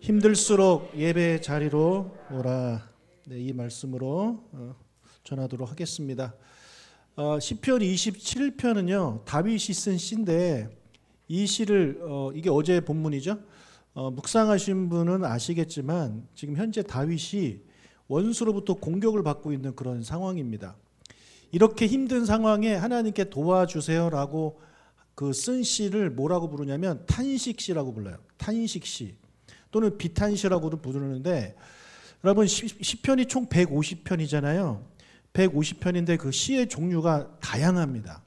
힘들수록 예배 자리로 오라. 네, 이 말씀으로 전하도록 하겠습니다. 시편 27편은요 다윗이 쓴 시인데 이 시를 이게 어제 본문이죠. 묵상하신 분은 아시겠지만 지금 현재 다윗이 원수로부터 공격을 받고 있는 그런 상황입니다. 이렇게 힘든 상황에 하나님께 도와주세요라고 쓴 시를 뭐라고 부르냐면 탄식시라고 불러요. 탄식시 또는 비탄시라고도 부르는데, 여러분 시편이 총 150편이잖아요. 150편인데 그 시의 종류가 다양합니다.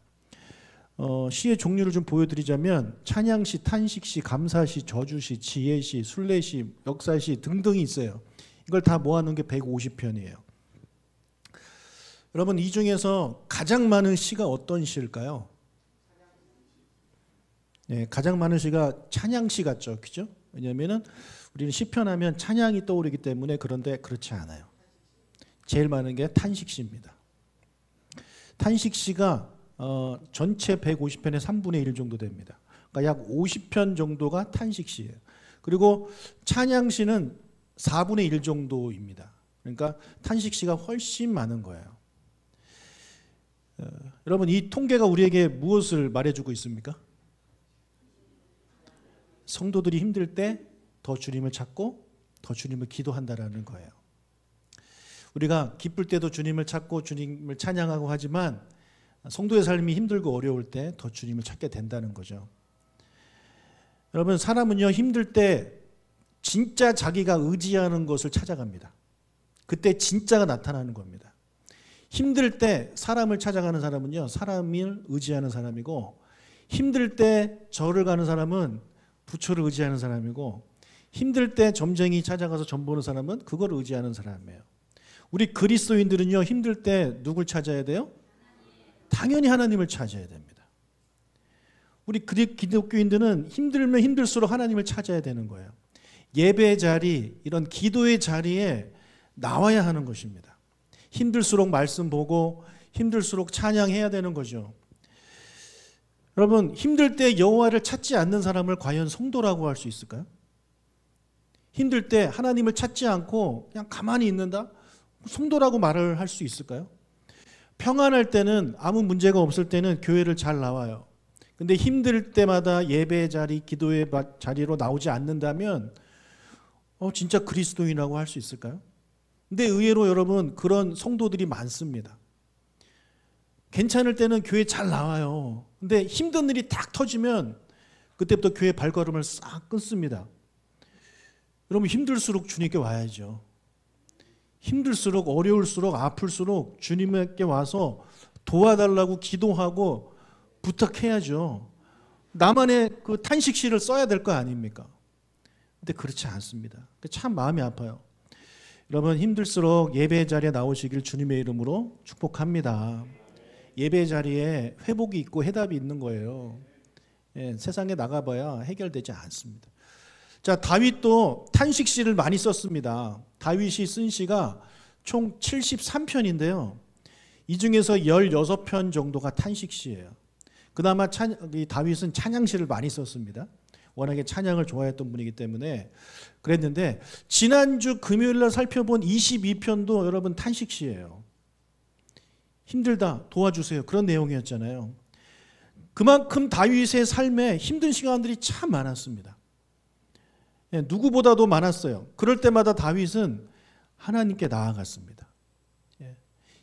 시의 종류를 좀 보여드리자면 찬양시, 탄식시, 감사시, 저주시, 지혜시, 순례시, 역사시 등등이 있어요. 이걸 다 모아놓은 게 150편이에요. 여러분 이 중에서 가장 많은 시가 어떤 시일까요? 네, 가장 많은 시가 찬양시 같죠, 그죠? 왜냐하면 우리는 시편하면 찬양이 떠오르기 때문에. 그런데 그렇지 않아요. 제일 많은 게 탄식시입니다. 탄식시가 전체 150편의 3분의 1 정도 됩니다. 그러니까 약 50편 정도가 탄식시예요. 그리고 찬양시는 4분의 1 정도입니다. 그러니까 탄식시가 훨씬 많은 거예요. 여러분 이 통계가 우리에게 무엇을 말해주고 있습니까? 성도들이 힘들 때 더 주님을 찾고 더 주님을 기도한다라는 거예요. 우리가 기쁠 때도 주님을 찾고 주님을 찬양하고 하지만 성도의 삶이 힘들고 어려울 때 더 주님을 찾게 된다는 거죠. 여러분 사람은요 힘들 때 진짜 자기가 의지하는 것을 찾아갑니다. 그때 진짜가 나타나는 겁니다. 힘들 때 사람을 찾아가는 사람은요 사람을 의지하는 사람이고, 힘들 때 절을 가는 사람은 부처를 의지하는 사람이고, 힘들 때 점쟁이 찾아가서 점 보는 사람은 그걸 의지하는 사람이에요. 우리 그리스도인들은요 힘들 때 누굴 찾아야 돼요? 당연히 하나님을 찾아야 됩니다. 우리 기독교인들은 힘들면 힘들수록 하나님을 찾아야 되는 거예요. 예배 자리, 이런 기도의 자리에 나와야 하는 것입니다. 힘들수록 말씀 보고 힘들수록 찬양해야 되는 거죠. 여러분 힘들 때 여호와를 찾지 않는 사람을 과연 성도라고 할 수 있을까요? 힘들 때 하나님을 찾지 않고 그냥 가만히 있는다? 성도라고 말을 할 수 있을까요? 평안할 때는, 아무 문제가 없을 때는 교회를 잘 나와요. 근데 힘들 때마다 예배 자리, 기도의 자리로 나오지 않는다면 진짜 그리스도인이라고 할 수 있을까요? 근데 의외로 여러분 그런 성도들이 많습니다. 괜찮을 때는 교회 잘 나와요. 근데 힘든 일이 딱 터지면 그때부터 교회 발걸음을 싹 끊습니다. 여러분 힘들수록 주님께 와야죠. 힘들수록, 어려울수록, 아플수록 주님께 와서 도와달라고 기도하고 부탁해야죠. 나만의 그 탄식시를 써야 될 거 아닙니까? 근데 그렇지 않습니다. 참 마음이 아파요. 여러분 힘들수록 예배 자리에 나오시길 주님의 이름으로 축복합니다. 예배 자리에 회복이 있고 해답이 있는 거예요. 세상에 나가봐야 해결되지 않습니다. 자, 다윗도 탄식시를 많이 썼습니다. 다윗이 쓴 시가 총 73편인데요. 이 중에서 16편 정도가 탄식시예요. 그나마 다윗은 찬양시를 많이 썼습니다. 워낙에 찬양을 좋아했던 분이기 때문에 그랬는데, 지난주 금요일날 살펴본 22편도 여러분 탄식시예요. 힘들다, 도와주세요, 그런 내용이었잖아요. 그만큼 다윗의 삶에 힘든 시간들이 참 많았습니다. 누구보다도 많았어요. 그럴 때마다 다윗은 하나님께 나아갔습니다.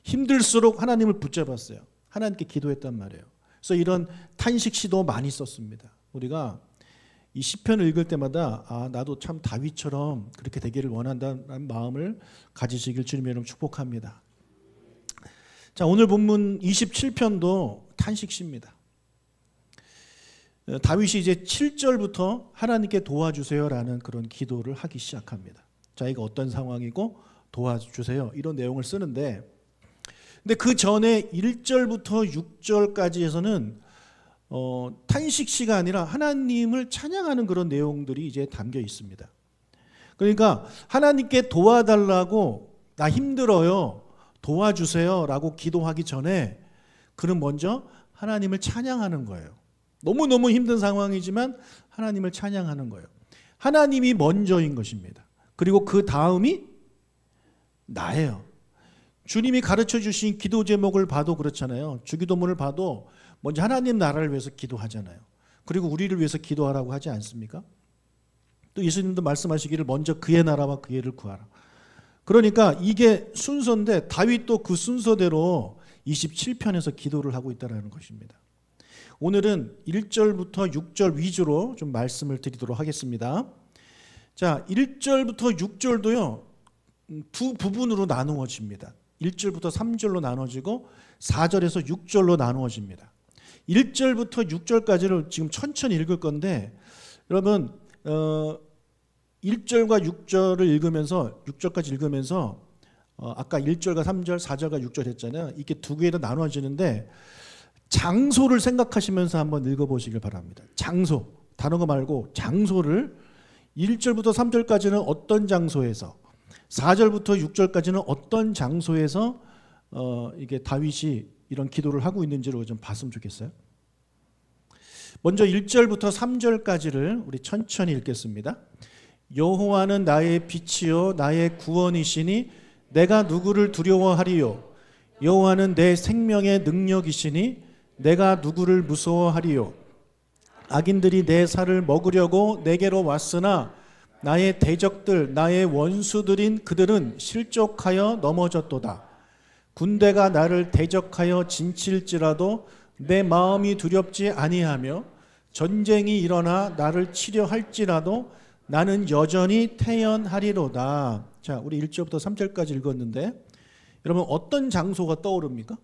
힘들수록 하나님을 붙잡았어요. 하나님께 기도했단 말이에요. 그래서 이런 탄식시도 많이 썼습니다. 우리가 이 시편을 읽을 때마다 나도 참 다윗처럼 그렇게 되기를 원한다는 마음을 가지시길 주님의 이름으로 축복합니다. 자, 오늘 본문 27편도 탄식시입니다. 다윗이 이제 7절부터 하나님께 도와주세요라는 그런 기도를 하기 시작합니다. 자기가 어떤 상황이고 도와주세요, 이런 내용을 쓰는데, 근데 그 전에 1절부터 6절까지에서는 탄식시가 아니라 하나님을 찬양하는 그런 내용들이 이제 담겨 있습니다. 그러니까 하나님께 도와달라고, 나 힘들어요, 도와주세요 라고 기도하기 전에 그는 먼저 하나님을 찬양하는 거예요. 너무너무 힘든 상황이지만 하나님을 찬양하는 거예요. 하나님이 먼저인 것입니다. 그리고 그 다음이 나예요. 주님이 가르쳐 주신 기도 제목을 봐도 그렇잖아요. 주기도문을 봐도 먼저 하나님 나라를 위해서 기도하잖아요. 그리고 우리를 위해서 기도하라고 하지 않습니까? 또 예수님도 말씀하시기를 먼저 그의 나라와 그의 의를 구하라. 그러니까 이게 순서인데 다윗도 그 순서대로 27편에서 기도를 하고 있다는 것입니다. 오늘은 1절부터 6절 위주로 좀 말씀을 드리도록 하겠습니다. 자, 1절부터 6절도요. 두 부분으로 나누어집니다. 1절부터 3절로 나눠지고 4절에서 6절로 나누어집니다. 1절부터 6절까지를 지금 천천히 읽을 건데 여러분 1절과 6절을 읽으면서 6절까지 읽으면서 아까 1절과 3절, 4절과 6절 했잖아요. 이게 두 개로 나눠지는데 장소를 생각하시면서 한번 읽어보시길 바랍니다. 장소, 단어가 말고 장소를 1절부터 3절까지는 어떤 장소에서 4절부터 6절까지는 어떤 장소에서 이게 다윗이 이런 기도를 하고 있는지를 좀 봤으면 좋겠어요. 먼저 1절부터 3절까지를 우리 천천히 읽겠습니다. 여호와는 나의 빛이요 나의 구원이시니 내가 누구를 두려워하리요. 여호와는 내 생명의 능력이시니 내가 누구를 무서워하리요. 악인들이 내 살을 먹으려고 내게로 왔으나 나의 대적들 나의 원수들인 그들은 실족하여 넘어졌도다. 군대가 나를 대적하여 진칠지라도 내 마음이 두렵지 아니하며 전쟁이 일어나 나를 치려 할지라도 나는 여전히 태연하리로다. 자, 우리 1절부터 3절까지 읽었는데 여러분 어떤 장소가 떠오릅니까?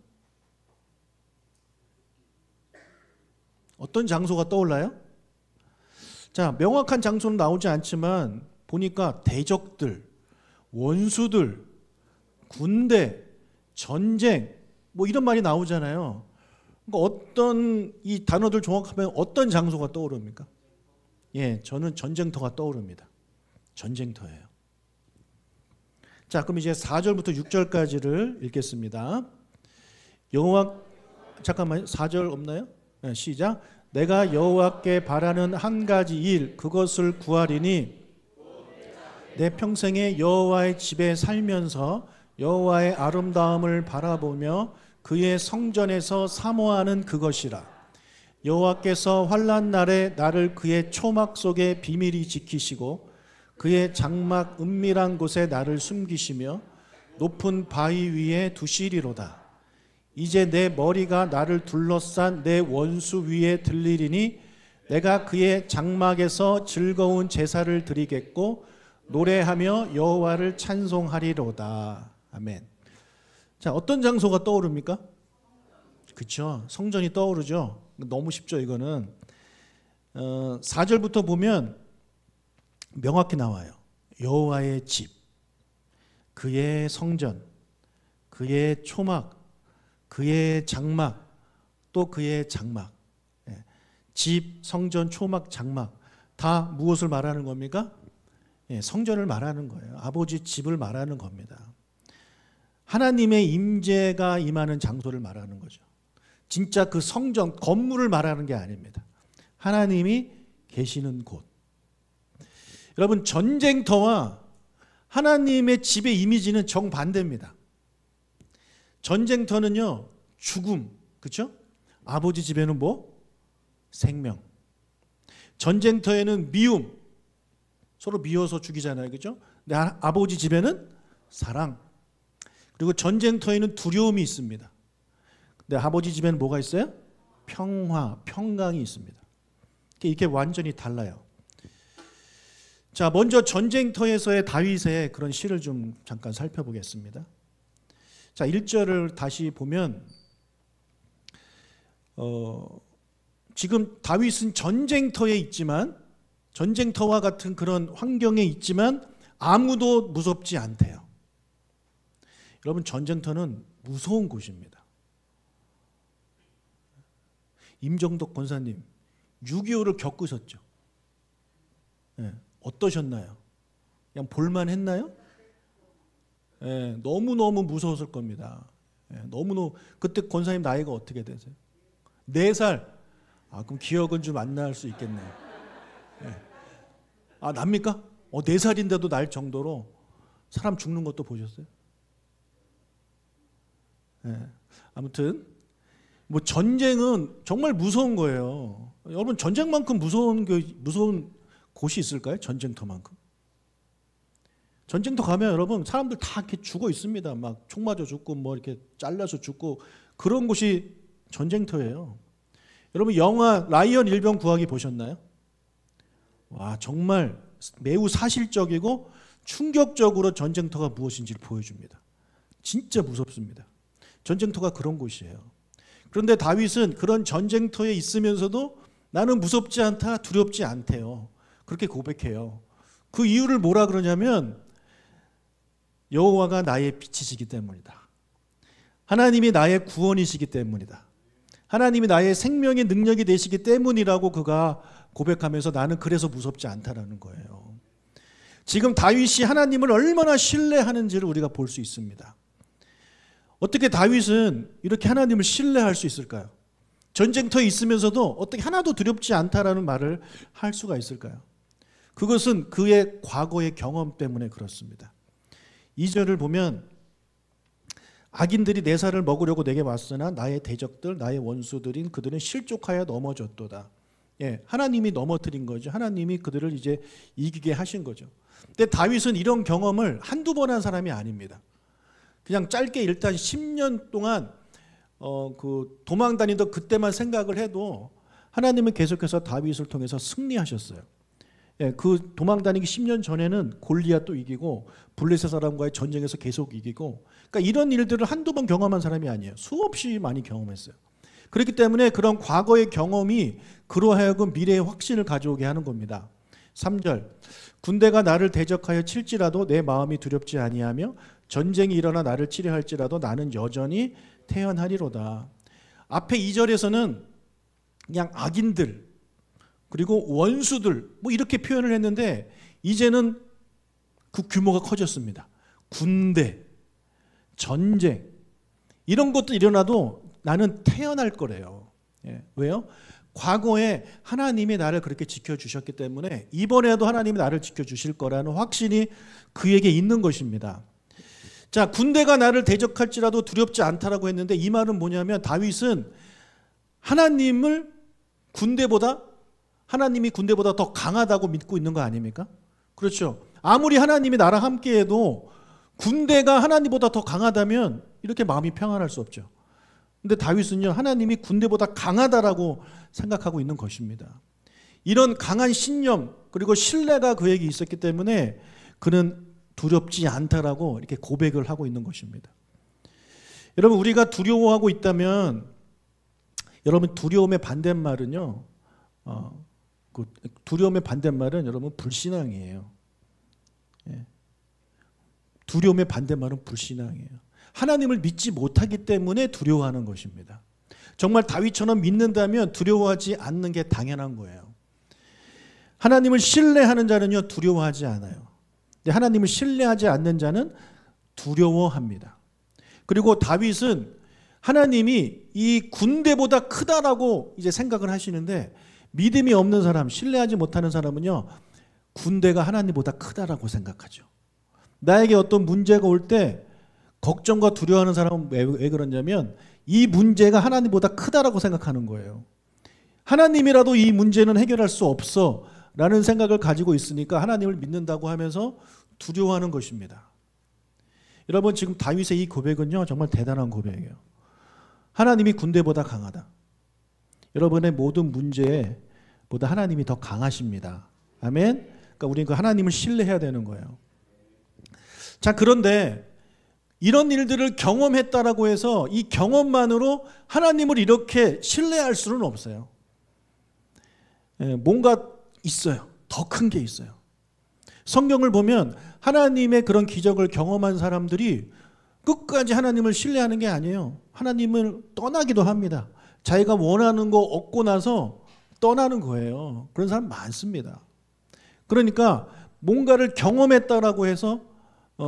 어떤 장소가 떠올라요? 자, 명확한 장소는 나오지 않지만 보니까 대적들, 원수들, 군대, 전쟁 뭐 이런 말이 나오잖아요. 그러니까 어떤 이 단어들 종합하면 어떤 장소가 떠오릅니까? 예, 저는 전쟁터가 떠오릅니다. 전쟁터예요. 자, 그럼 이제 4절부터 6절까지를 읽겠습니다. 잠깐만요. 4절 없나요? 네, 시작. 내가 여호와께 바라는 한 가지 일 그것을 구하리니 내 평생에 여호와의 집에 살면서 여호와의 아름다움을 바라보며 그의 성전에서 사모하는 그것이라. 여호와께서 환난 날에 나를 그의 초막 속에 비밀히 지키시고 그의 장막 은밀한 곳에 나를 숨기시며 높은 바위 위에 두시리로다. 이제 내 머리가 나를 둘러싼 내 원수 위에 들리리니 내가 그의 장막에서 즐거운 제사를 드리겠고 노래하며 여호와를 찬송하리로다. 아멘. 자, 어떤 장소가 떠오릅니까? 그렇죠. 성전이 떠오르죠. 너무 쉽죠, 이거는. 4절부터 보면 명확히 나와요. 여호와의 집, 그의 성전, 그의 초막, 그의 장막, 또 그의 장막. 집, 성전, 초막, 장막 다 무엇을 말하는 겁니까? 성전을 말하는 거예요. 아버지 집을 말하는 겁니다. 하나님의 임재가 임하는 장소를 말하는 거죠. 진짜 그 성전, 건물을 말하는 게 아닙니다. 하나님이 계시는 곳. 여러분, 전쟁터와 하나님의 집의 이미지는 정반대입니다. 전쟁터는요, 죽음, 그렇죠? 아버지 집에는 뭐? 생명. 전쟁터에는 미움, 서로 미워서 죽이잖아요, 그렇죠? 근데 아버지 집에는 사랑. 그리고 전쟁터에는 두려움이 있습니다. 근데 아버지 집에는 뭐가 있어요? 평화, 평강이 있습니다. 이게 완전히 달라요. 자, 먼저 전쟁터에서의 다윗의 그런 시를 좀 잠깐 살펴보겠습니다. 자, 1절을 다시 보면 지금 다윗은 전쟁터에 있지만 전쟁터와 같은 그런 환경에 있지만 아무도 무섭지 않대요. 여러분, 전쟁터는 무서운 곳입니다. 임정덕 권사님 6.25를 겪으셨죠? 네, 어떠셨나요? 그냥 볼만 했나요? 네, 너무너무 무서웠을 겁니다. 네, 너무너무. 그때 권사님 나이가 어떻게 되세요? 4살. 아, 그럼 기억은 좀 안 날 수 있겠네요. 네. 아, 납니까? 4살인데도 날 정도로 사람 죽는 것도 보셨어요? 네. 아무튼 뭐 전쟁은 정말 무서운 거예요. 여러분, 전쟁만큼 무서운 곳이 있을까요? 전쟁터만큼. 전쟁터 가면 여러분 사람들 다 이렇게 죽어 있습니다. 막 총 맞아 죽고 뭐 이렇게 잘라서 죽고 그런 곳이 전쟁터예요. 여러분, 영화 라이언 일병 구하기 보셨나요? 와, 정말 매우 사실적이고 충격적으로 전쟁터가 무엇인지를 보여줍니다. 진짜 무섭습니다. 전쟁터가 그런 곳이에요. 그런데 다윗은 그런 전쟁터에 있으면서도 나는 무섭지 않다, 두렵지 않대요. 그렇게 고백해요. 그 이유를 뭐라 그러냐면 여호와가 나의 빛이시기 때문이다. 하나님이 나의 구원이시기 때문이다. 하나님이 나의 생명의 능력이 되시기 때문이라고 그가 고백하면서 나는 그래서 무섭지 않다라는 거예요. 지금 다윗이 하나님을 얼마나 신뢰하는지를 우리가 볼 수 있습니다. 어떻게 다윗은 이렇게 하나님을 신뢰할 수 있을까요? 전쟁터에 있으면서도 어떻게 하나도 두렵지 않다라는 말을 할 수가 있을까요? 그것은 그의 과거의 경험 때문에 그렇습니다. 2절을 보면 악인들이 내 살을 먹으려고 내게 왔으나 나의 대적들 나의 원수들인 그들은 실족하여 넘어졌도다. 예, 하나님이 넘어뜨린 거죠. 하나님이 그들을 이제 이기게 하신 거죠. 근데 다윗은 이런 경험을 한두 번 한 사람이 아닙니다. 그냥 짧게 일단 10년 동안 도망 다니던 그때만 생각을 해도 하나님은 계속해서 다윗을 통해서 승리하셨어요. 예, 그 도망 다니기 10년 전에는 골리앗도 이기고 블레셋 사람과의 전쟁에서 계속 이기고, 그러니까 이런 일들을 한두 번 경험한 사람이 아니에요. 수없이 많이 경험했어요. 그렇기 때문에 그런 과거의 경험이 그로 하여금 미래의 확신을 가져오게 하는 겁니다. 3절, 군대가 나를 대적하여 칠지라도 내 마음이 두렵지 아니하며 전쟁이 일어나 나를 치려 할지라도 나는 여전히 태연하리로다. 앞에 2절에서는 그냥 악인들 그리고 원수들 뭐 이렇게 표현을 했는데 이제는 그 규모가 커졌습니다. 군대, 전쟁 이런 것도 일어나도 나는 태어날 거래요. 예, 왜요? 과거에 하나님이 나를 그렇게 지켜주셨기 때문에 이번에도 하나님이 나를 지켜주실 거라는 확신이 그에게 있는 것입니다. 자, 군대가 나를 대적할지라도 두렵지 않다라고 했는데 이 말은 뭐냐면 다윗은 하나님이 군대보다 더 강하다고 믿고 있는 거 아닙니까? 그렇죠. 아무리 하나님이 나랑 함께해도 군대가 하나님보다 더 강하다면 이렇게 마음이 평안할 수 없죠. 근데 다윗은요, 하나님이 군대보다 강하다라고 생각하고 있는 것입니다. 이런 강한 신념 그리고 신뢰가 그에게 있었기 때문에 그는 두렵지 않다라고 이렇게 고백을 하고 있는 것입니다. 여러분, 우리가 두려워하고 있다면 여러분 두려움의 반대말은요, 두려움의 반대말은 여러분 불신앙이에요. 예. 두려움의 반대말은 불신앙이에요. 하나님을 믿지 못하기 때문에 두려워하는 것입니다. 정말 다윗처럼 믿는다면 두려워하지 않는 게 당연한 거예요. 하나님을 신뢰하는 자는요 두려워하지 않아요. 근데 하나님을 신뢰하지 않는 자는 두려워합니다. 그리고 다윗은 하나님이 이 군대보다 크다라고 이제 생각을 하시는데 믿음이 없는 사람, 신뢰하지 못하는 사람은요 군대가 하나님보다 크다라고 생각하죠. 나에게 어떤 문제가 올 때 걱정과 두려워하는 사람은 왜 그러냐면 이 문제가 하나님보다 크다라고 생각하는 거예요. 하나님이라도 이 문제는 해결할 수 없어 라는 생각을 가지고 있으니까 하나님을 믿는다고 하면서 두려워하는 것입니다. 여러분, 지금 다윗의 이 고백은요 정말 대단한 고백이에요. 하나님이 군대보다 강하다. 여러분의 모든 문제보다 하나님이 더 강하십니다. 아멘. 그러니까 우리는 그 하나님을 신뢰해야 되는 거예요. 자, 그런데 이런 일들을 경험했다라고 해서 이 경험만으로 하나님을 이렇게 신뢰할 수는 없어요. 뭔가 있어요. 더 큰 게 있어요. 성경을 보면 하나님의 그런 기적을 경험한 사람들이 끝까지 하나님을 신뢰하는 게 아니에요. 하나님을 떠나기도 합니다. 자기가 원하는 거 얻고 나서 떠나는 거예요. 그런 사람 많습니다. 그러니까 뭔가를 경험했다라고 해서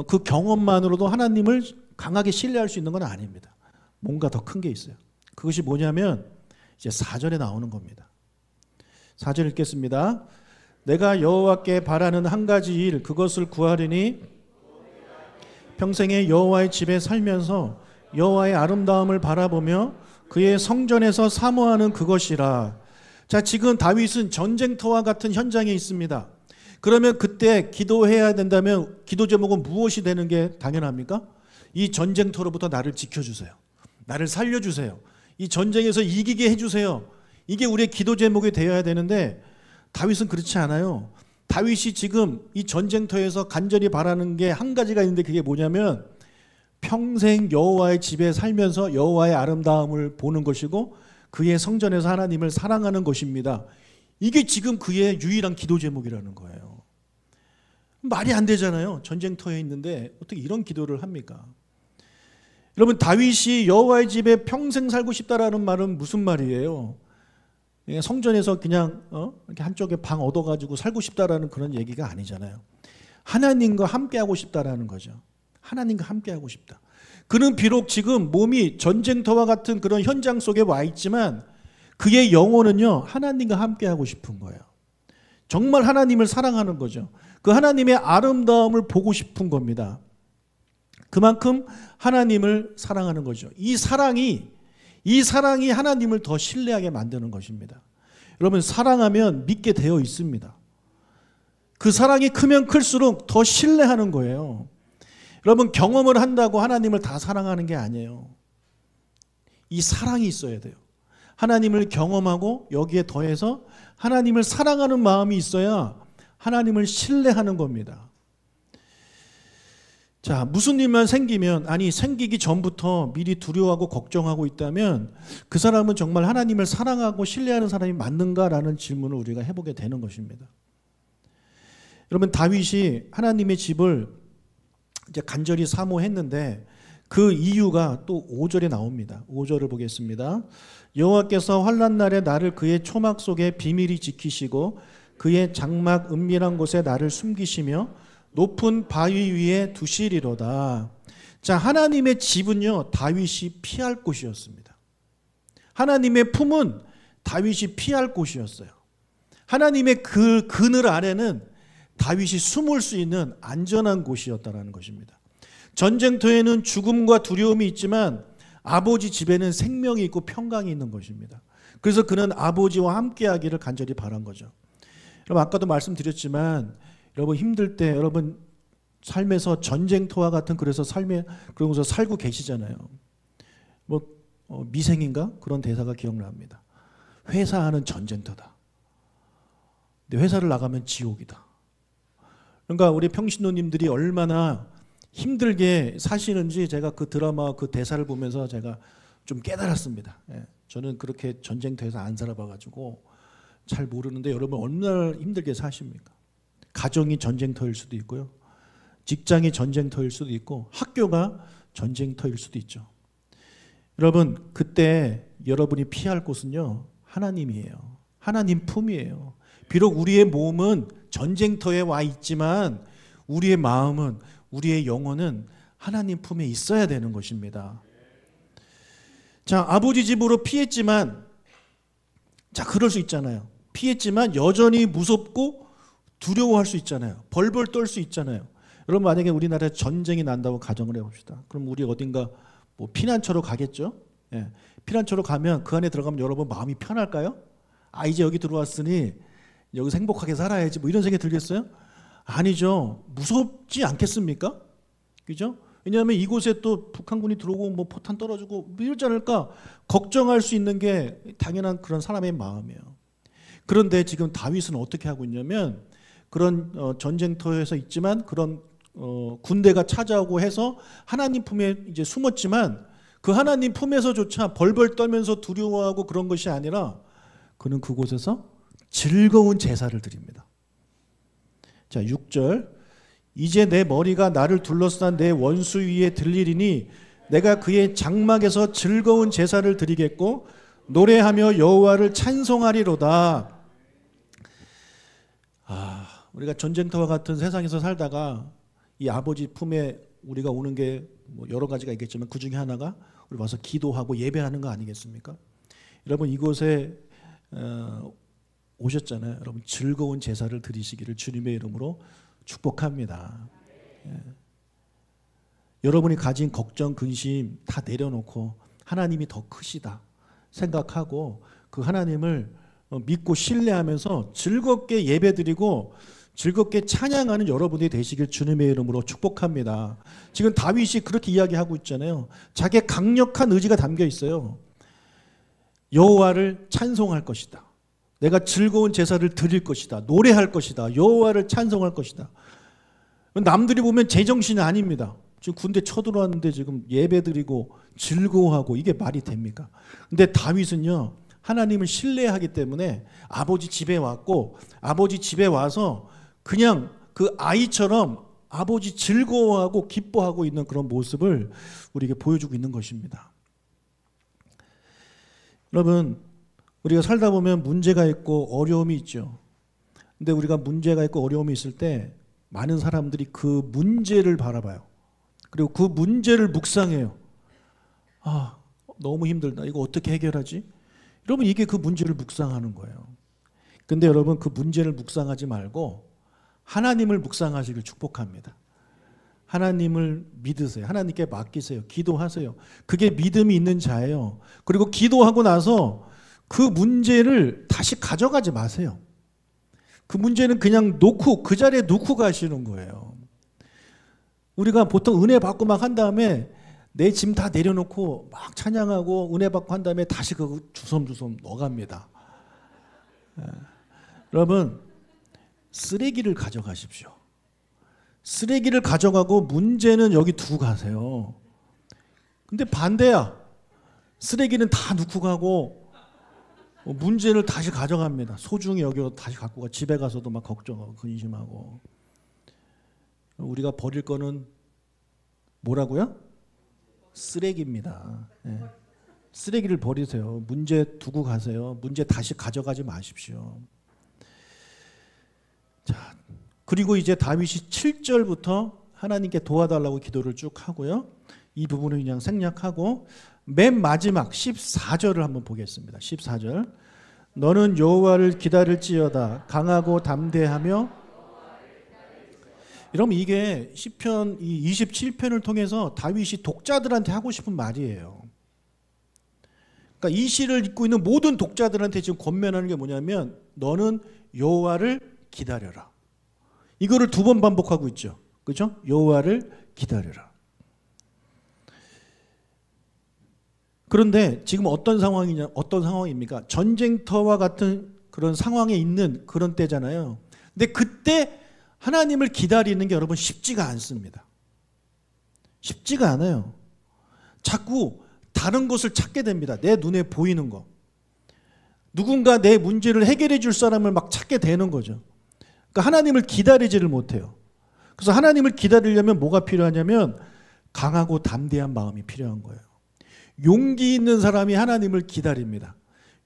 그 경험만으로도 하나님을 강하게 신뢰할 수 있는 건 아닙니다. 뭔가 더 큰 게 있어요. 그것이 뭐냐면 이제 4절에 나오는 겁니다. 4절 읽겠습니다. 내가 여호와께 바라는 한 가지 일 그것을 구하리니 평생에 여호와의 집에 살면서 여호와의 아름다움을 바라보며 그의 성전에서 사모하는 그것이라. 자, 지금 다윗은 전쟁터와 같은 현장에 있습니다. 그러면 그때 기도해야 된다면 기도 제목은 무엇이 되는 게 당연합니까? 이 전쟁터로부터 나를 지켜주세요. 나를 살려주세요. 이 전쟁에서 이기게 해주세요. 이게 우리의 기도 제목이 되어야 되는데 다윗은 그렇지 않아요. 다윗이 지금 이 전쟁터에서 간절히 바라는 게 한 가지가 있는데 그게 뭐냐면 평생 여호와의 집에 살면서 여호와의 아름다움을 보는 것이고 그의 성전에서 하나님을 사랑하는 것입니다. 이게 지금 그의 유일한 기도 제목이라는 거예요. 말이 안 되잖아요. 전쟁터에 있는데 어떻게 이런 기도를 합니까? 여러분, 다윗이 여호와의 집에 평생 살고 싶다라는 말은 무슨 말이에요? 성전에서 그냥 이렇게 한쪽에 방 얻어가지고 살고 싶다라는 그런 얘기가 아니잖아요. 하나님과 함께하고 싶다라는 거죠. 하나님과 함께하고 싶다. 그는 비록 지금 몸이 전쟁터와 같은 그런 현장 속에 와 있지만 그의 영혼은요 하나님과 함께하고 싶은 거예요. 정말 하나님을 사랑하는 거죠. 그 하나님의 아름다움을 보고 싶은 겁니다. 그만큼 하나님을 사랑하는 거죠. 이 사랑이 하나님을 더 신뢰하게 만드는 것입니다. 여러분, 사랑하면 믿게 되어 있습니다. 그 사랑이 크면 클수록 더 신뢰하는 거예요. 여러분, 경험을 한다고 하나님을 다 사랑하는 게 아니에요. 이 사랑이 있어야 돼요. 하나님을 경험하고 여기에 더해서 하나님을 사랑하는 마음이 있어야 하나님을 신뢰하는 겁니다. 자, 무슨 일만 생기면, 아니 생기기 전부터 미리 두려워하고 걱정하고 있다면 그 사람은 정말 하나님을 사랑하고 신뢰하는 사람이 맞는가라는 질문을 우리가 해보게 되는 것입니다. 여러분, 다윗이 하나님의 집을 이제 간절히 사모했는데 그 이유가 또 5절에 나옵니다. 5절을 보겠습니다. 여호와께서 환난 날에 나를 그의 초막 속에 비밀히 지키시고 그의 장막 은밀한 곳에 나를 숨기시며 높은 바위 위에 두시리로다. 자, 하나님의 집은요 다윗이 피할 곳이었습니다. 하나님의 품은 다윗이 피할 곳이었어요. 하나님의 그 그늘 아래는 다윗이 숨을 수 있는 안전한 곳이었다는 것입니다. 전쟁터에는 죽음과 두려움이 있지만 아버지 집에는 생명이 있고 평강이 있는 것입니다. 그래서 그는 아버지와 함께하기를 간절히 바란 거죠. 여러분, 아까도 말씀드렸지만 여러분 힘들 때 여러분 삶에서 전쟁터와 같은 그러면서 살고 계시잖아요. 미생인가? 그런 대사가 기억납니다. 회사하는 전쟁터다. 근데 회사를 나가면 지옥이다. 그러니까 우리 평신도님들이 얼마나 힘들게 사시는지 제가 그 드라마 그 대사를 보면서 제가 좀 깨달았습니다. 저는 그렇게 전쟁터에서 안 살아봐가지고 잘 모르는데 여러분 얼마나 힘들게 사십니까? 가정이 전쟁터일 수도 있고요. 직장이 전쟁터일 수도 있고 학교가 전쟁터일 수도 있죠. 여러분, 그때 여러분이 피할 곳은요 하나님이에요. 하나님 품이에요. 비록 우리의 몸은 전쟁터에 와 있지만 우리의 마음은, 우리의 영혼은 하나님 품에 있어야 되는 것입니다. 자, 아버지 집으로 피했지만, 자, 그럴 수 있잖아요. 피했지만 여전히 무섭고 두려워할 수 있잖아요. 벌벌 떨 수 있잖아요. 여러분, 만약에 우리나라에 전쟁이 난다고 가정을 해봅시다. 그럼 우리 어딘가 피난처로 가겠죠? 예. 피난처로 가면 그 안에 들어가면 여러분 마음이 편할까요? 아, 이제 여기 들어왔으니 여기서 행복하게 살아야지 이런 생각이 들겠어요? 아니죠. 무섭지 않겠습니까? 그죠? 왜냐하면 이곳에 또 북한군이 들어오고 포탄 떨어지고 이러지 않을까 걱정할 수 있는 게 당연한 그런 사람의 마음이에요. 그런데 지금 다윗은 어떻게 하고 있냐면 그런 전쟁터에서 있지만 그런 군대가 찾아오고 해서 하나님 품에 이제 숨었지만 그 하나님 품에서조차 벌벌 떨면서 두려워하고 그런 것이 아니라 그는 그곳에서 즐거운 제사를 드립니다. 자, 6절. 이제 내 머리가 나를 둘러싼 내 원수 위에 들리리니 내가 그의 장막에서 즐거운 제사를 드리겠고 노래하며 여호와를 찬송하리로다. 우리가 전쟁터와 같은 세상에서 살다가 이 아버지 품에 우리가 오는 게 여러 가지가 있겠지만 그 중에 하나가 우리 와서 기도하고 예배하는 거 아니겠습니까? 여러분, 이곳에 오셨잖아요. 여러분 즐거운 제사를 드리시기를 주님의 이름으로 축복합니다. 예. 여러분이 가진 걱정, 근심 다 내려놓고 하나님이 더 크시다 생각하고 그 하나님을 믿고 신뢰하면서 즐겁게 예배드리고 즐겁게 찬양하는 여러분이 되시길 주님의 이름으로 축복합니다. 지금 다윗이 그렇게 이야기하고 있잖아요. 자기의 강력한 의지가 담겨 있어요. 여호와를 찬송할 것이다. 내가 즐거운 제사를 드릴 것이다. 노래할 것이다. 여호와를 찬송할 것이다. 남들이 보면 제정신이 아닙니다. 지금 군대 쳐들어왔는데 지금 예배드리고 즐거워하고 이게 말이 됩니까? 근데 다윗은요, 하나님을 신뢰하기 때문에 아버지 집에 왔고 아버지 집에 와서 그냥 그 아이처럼 아버지 즐거워하고 기뻐하고 있는 그런 모습을 우리에게 보여주고 있는 것입니다. 여러분, 우리가 살다 보면 문제가 있고 어려움이 있죠. 근데 우리가 문제가 있고 어려움이 있을 때 많은 사람들이 그 문제를 바라봐요. 그리고 그 문제를 묵상해요. 아, 너무 힘들다. 이거 어떻게 해결하지? 여러분, 이게 그 문제를 묵상하는 거예요. 근데 여러분, 그 문제를 묵상하지 말고 하나님을 묵상하시길 축복합니다. 하나님을 믿으세요. 하나님께 맡기세요. 기도하세요. 그게 믿음이 있는 자예요. 그리고 기도하고 나서 그 문제를 다시 가져가지 마세요. 그 문제는 그냥 놓고 그 자리에 놓고 가시는 거예요. 우리가 보통 은혜 받고 막 한 다음에 내 짐 다 내려놓고 막 찬양하고 은혜 받고 한 다음에 다시 그 주섬주섬 넣어갑니다. 여러분, 쓰레기를 가져가십시오. 쓰레기를 가져가고 문제는 여기 두고 가세요. 근데 반대야. 쓰레기는 다 놓고 가고 문제를 다시 가져갑니다. 소중히 여기로 다시 갖고 가. 집에 가서도 막 걱정하고 근심하고. 우리가 버릴 거는 뭐라고요? 쓰레기입니다. 네. 쓰레기를 버리세요. 문제 두고 가세요. 문제 다시 가져가지 마십시오. 자, 그리고 이제 다윗이 7절부터 하나님께 도와달라고 기도를 쭉 하고요. 이 부분을 그냥 생략하고 맨 마지막 14절을 한번 보겠습니다. 14절. 너는 여호와를 기다릴지어다 강하고 담대하며. 여러분, 이게 시편 27편을 통해서 다윗이 독자들한테 하고 싶은 말이에요. 그러니까 이 시를 읽고 있는 모든 독자들한테 지금 권면하는 게 뭐냐면 너는 여호와를 기다려라. 이거를 2번 반복하고 있죠. 그렇죠? 여호와를 기다려라. 그런데 지금 어떤 상황입니까? 전쟁터와 같은 그런 상황에 있는 그런 때잖아요. 근데 그때 하나님을 기다리는 게 여러분 쉽지가 않습니다. 쉽지가 않아요. 자꾸 다른 것을 찾게 됩니다. 내 눈에 보이는 거. 누군가 내 문제를 해결해 줄 사람을 막 찾게 되는 거죠. 그러니까 하나님을 기다리지를 못해요. 그래서 하나님을 기다리려면 뭐가 필요하냐면 강하고 담대한 마음이 필요한 거예요. 용기 있는 사람이 하나님을 기다립니다.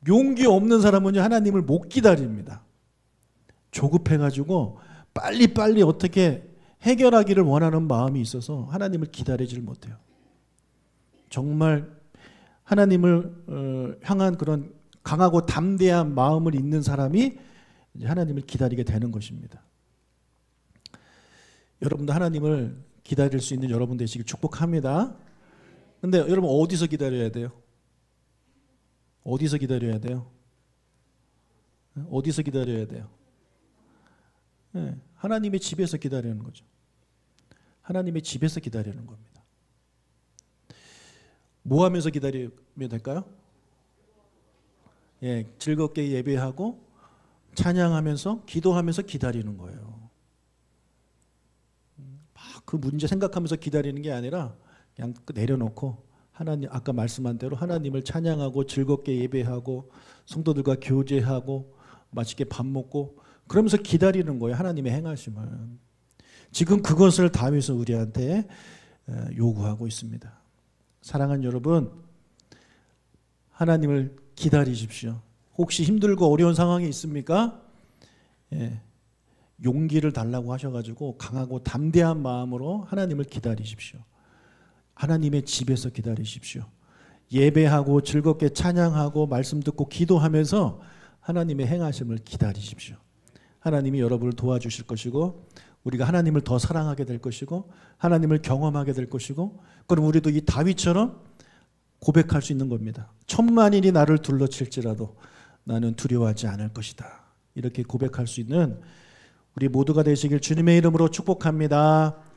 용기 없는 사람은요, 하나님을 못 기다립니다. 조급해가지고 빨리빨리 어떻게 해결하기를 원하는 마음이 있어서 하나님을 기다리지를 못해요. 정말 하나님을 향한 그런 강하고 담대한 마음을 있는 사람이 이제 하나님을 기다리게 되는 것입니다. 여러분도 하나님을 기다릴 수 있는 여러분 되시길 축복합니다. 근데 여러분, 어디서 기다려야 돼요? 어디서 기다려야 돼요? 어디서 기다려야 돼요? 네, 하나님의 집에서 기다리는 거죠. 하나님의 집에서 기다리는 겁니다. 뭐 하면서 기다리면 될까요? 예, 즐겁게 예배하고 찬양하면서 기도하면서 기다리는 거예요. 막 그 문제 생각하면서 기다리는 게 아니라 그냥 내려놓고 하나님, 아까 말씀한 대로 하나님을 찬양하고 즐겁게 예배하고 성도들과 교제하고 맛있게 밥 먹고 그러면서 기다리는 거예요. 하나님의 행하심을. 지금 그것을 다윗은 우리한테 요구하고 있습니다. 사랑하는 여러분, 하나님을 기다리십시오. 혹시 힘들고 어려운 상황이 있습니까? 예, 용기를 달라고 하셔가지고 강하고 담대한 마음으로 하나님을 기다리십시오. 하나님의 집에서 기다리십시오. 예배하고 즐겁게 찬양하고 말씀 듣고 기도하면서 하나님의 행하심을 기다리십시오. 하나님이 여러분을 도와주실 것이고 우리가 하나님을 더 사랑하게 될 것이고 하나님을 경험하게 될 것이고 그럼 우리도 이 다윗처럼 고백할 수 있는 겁니다. 천만인이 나를 둘러칠지라도 나는 두려워하지 않을 것이다. 이렇게 고백할 수 있는 우리 모두가 되시길 주님의 이름으로 축복합니다.